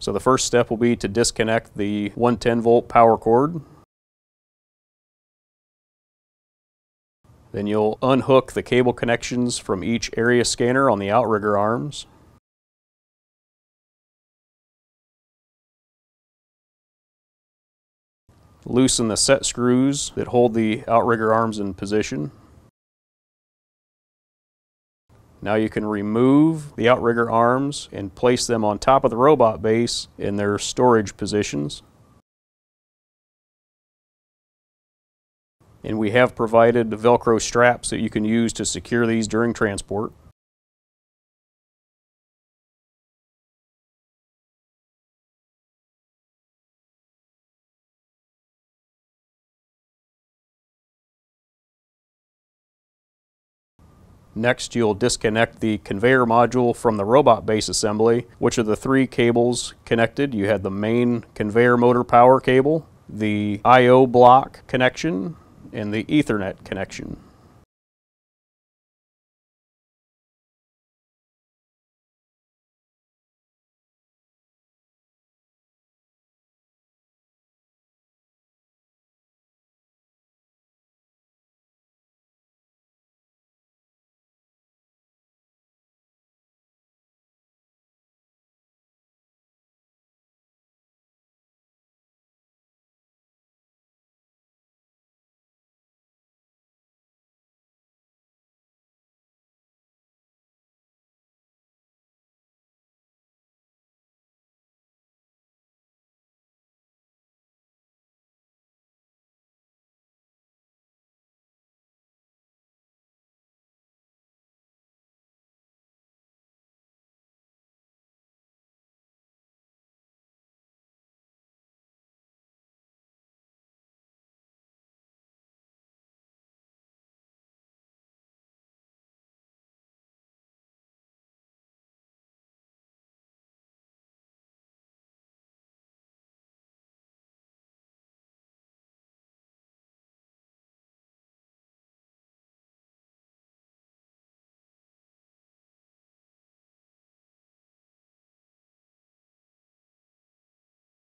So the first step will be to disconnect the 110 volt power cord. Then you'll unhook the cable connections from each area scanner on the outrigger arms. Loosen the set screws that hold the outrigger arms in position. Now you can remove the outrigger arms and place them on top of the robot base in their storage positions. And we have provided Velcro straps that you can use to secure these during transport. Next, you'll disconnect the conveyor module from the robot base assembly, which are the three cables connected. You had the main conveyor motor power cable, the I/O block connection, and the Ethernet connection.